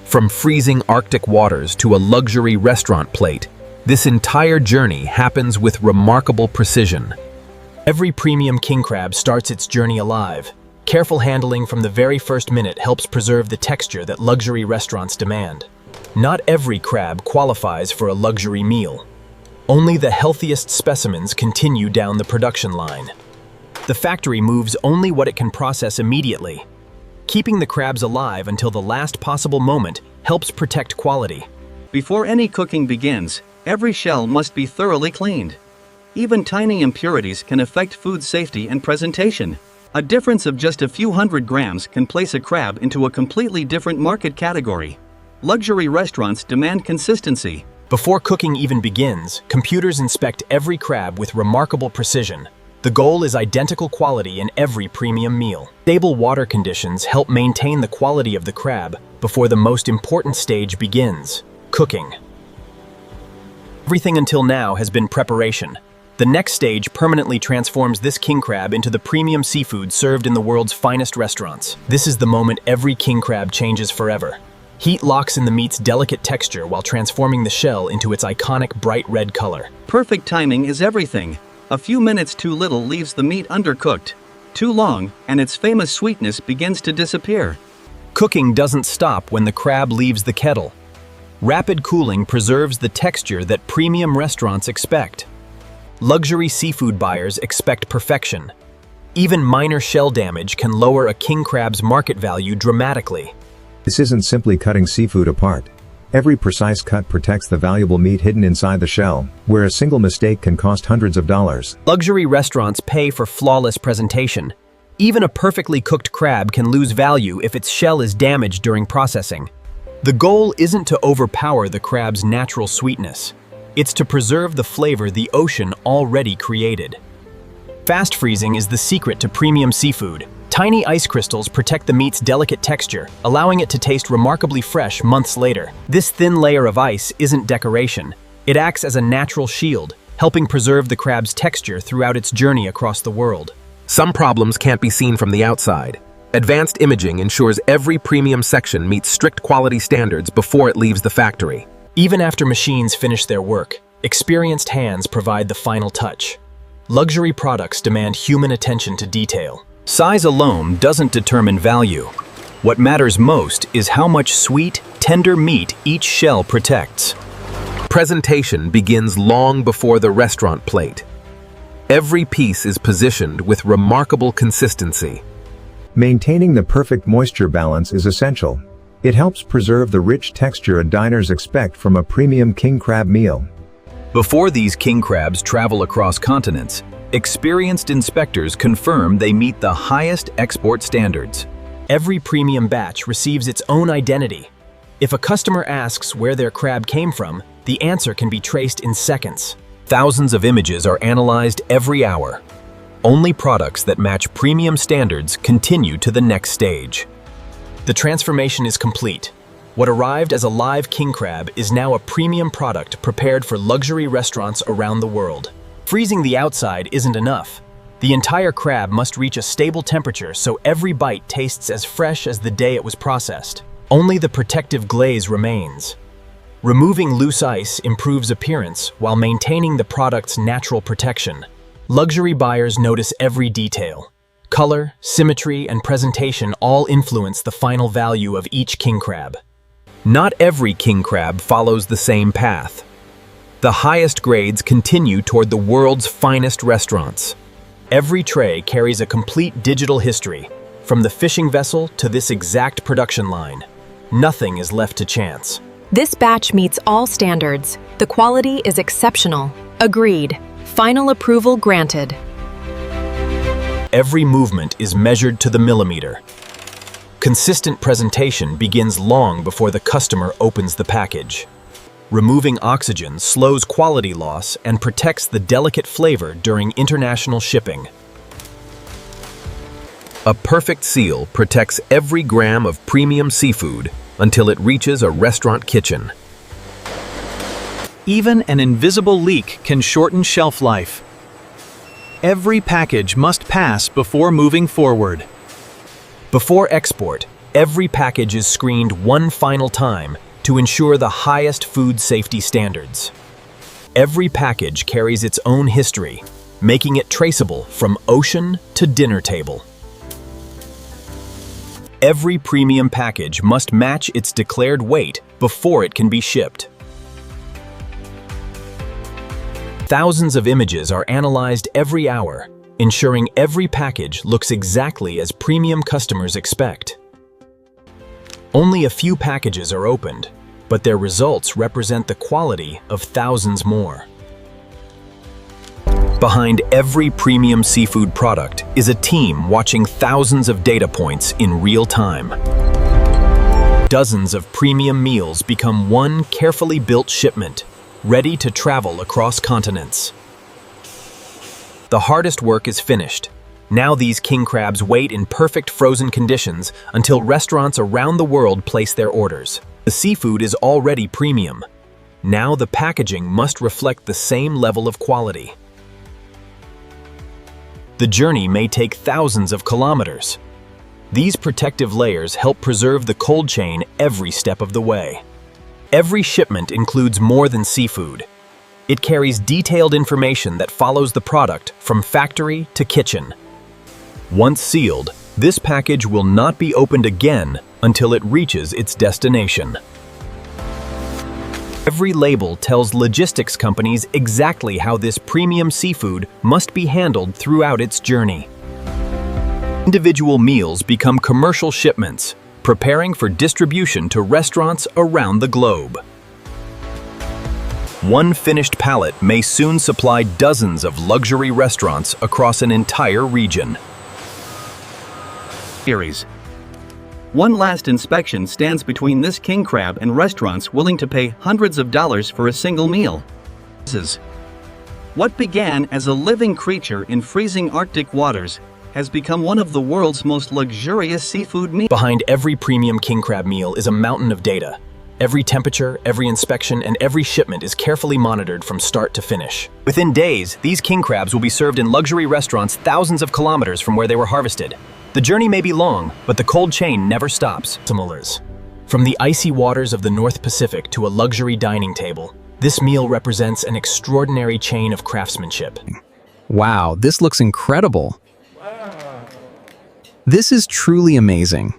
From freezing Arctic waters to a luxury restaurant plate, this entire journey happens with remarkable precision. Every premium king crab starts its journey alive. Careful handling from the very first minute helps preserve the texture that luxury restaurants demand. Not every crab qualifies for a luxury meal. Only the healthiest specimens continue down the production line. The factory moves only what it can process immediately. Keeping the crabs alive until the last possible moment helps protect quality. Before any cooking begins, every shell must be thoroughly cleaned. Even tiny impurities can affect food safety and presentation. A difference of just a few hundred grams can place a crab into a completely different market category. Luxury restaurants demand consistency. Before cooking even begins, computers inspect every crab with remarkable precision. The goal is identical quality in every premium meal. Stable water conditions help maintain the quality of the crab before the most important stage begins, cooking. Everything until now has been preparation. The next stage permanently transforms this king crab into the premium seafood served in the world's finest restaurants. This is the moment every king crab changes forever. Heat locks in the meat's delicate texture while transforming the shell into its iconic bright red color. Perfect timing is everything. A few minutes too little leaves the meat undercooked. Too long, and its famous sweetness begins to disappear. Cooking doesn't stop when the crab leaves the kettle. Rapid cooling preserves the texture that premium restaurants expect. Luxury seafood buyers expect perfection. Even minor shell damage can lower a king crab's market value dramatically. This isn't simply cutting seafood apart. Every precise cut protects the valuable meat hidden inside the shell, where a single mistake can cost hundreds of dollars. Luxury restaurants pay for flawless presentation. Even a perfectly cooked crab can lose value if its shell is damaged during processing. The goal isn't to overpower the crab's natural sweetness. It's to preserve the flavor the ocean already created. Fast freezing is the secret to premium seafood. Tiny ice crystals protect the meat's delicate texture, allowing it to taste remarkably fresh months later. This thin layer of ice isn't decoration. It acts as a natural shield, helping preserve the crab's texture throughout its journey across the world. Some problems can't be seen from the outside. Advanced imaging ensures every premium section meets strict quality standards before it leaves the factory. Even after machines finish their work, experienced hands provide the final touch. Luxury products demand human attention to detail. Size alone doesn't determine value. What matters most is how much sweet, tender meat each shell protects. Presentation begins long before the restaurant plate. Every piece is positioned with remarkable consistency. Maintaining the perfect moisture balance is essential. It helps preserve the rich texture diners expect from a premium king crab meal. Before these king crabs travel across continents, experienced inspectors confirm they meet the highest export standards. Every premium batch receives its own identity. If a customer asks where their crab came from, the answer can be traced in seconds. Thousands of images are analyzed every hour. Only products that match premium standards continue to the next stage. The transformation is complete. What arrived as a live king crab is now a premium product prepared for luxury restaurants around the world. Freezing the outside isn't enough. The entire crab must reach a stable temperature so every bite tastes as fresh as the day it was processed. Only the protective glaze remains. Removing loose ice improves appearance while maintaining the product's natural protection. Luxury buyers notice every detail. Color, symmetry, and presentation all influence the final value of each king crab. Not every king crab follows the same path. The highest grades continue toward the world's finest restaurants. Every tray carries a complete digital history, from the fishing vessel to this exact production line. Nothing is left to chance. This batch meets all standards. The quality is exceptional. Agreed. Final approval granted. Every movement is measured to the millimeter. Consistent presentation begins long before the customer opens the package. Removing oxygen slows quality loss and protects the delicate flavor during international shipping. A perfect seal protects every gram of premium seafood until it reaches a restaurant kitchen. Even an invisible leak can shorten shelf life. Every package must pass before moving forward. Before export, Every package is screened one final time to ensure the highest food safety standards. Every package carries its own history, making it traceable from ocean to dinner table. Every premium package must match its declared weight before it can be shipped. Thousands of images are analyzed every hour, ensuring every package looks exactly as premium customers expect. Only a few packages are opened, but their results represent the quality of thousands more. Behind every premium seafood product is a team watching thousands of data points in real time. Dozens of premium meals become one carefully built shipment, ready to travel across continents. The hardest work is finished. Now these king crabs wait in perfect frozen conditions until restaurants around the world place their orders. The seafood is already premium. Now the packaging must reflect the same level of quality. The journey may take thousands of kilometers. These protective layers help preserve the cold chain every step of the way. Every shipment includes more than seafood. It carries detailed information that follows the product from factory to kitchen. Once sealed, this package will not be opened again until it reaches its destination. Every label tells logistics companies exactly how this premium seafood must be handled throughout its journey. Individual meals become commercial shipments, preparing for distribution to restaurants around the globe. One finished pallet may soon supply dozens of luxury restaurants across an entire region. Series. One last inspection stands between this king crab and restaurants willing to pay hundreds of dollars for a single meal. This is what began as a living creature in freezing Arctic waters has become one of the world's most luxurious seafood meals. Behind every premium king crab meal is a mountain of data. Every temperature, every inspection, and every shipment is carefully monitored from start to finish. Within days, these king crabs will be served in luxury restaurants thousands of kilometers from where they were harvested. The journey may be long, but the cold chain never stops. From the icy waters of the North Pacific to a luxury dining table, this meal represents an extraordinary chain of craftsmanship. Wow, this looks incredible. This is truly amazing.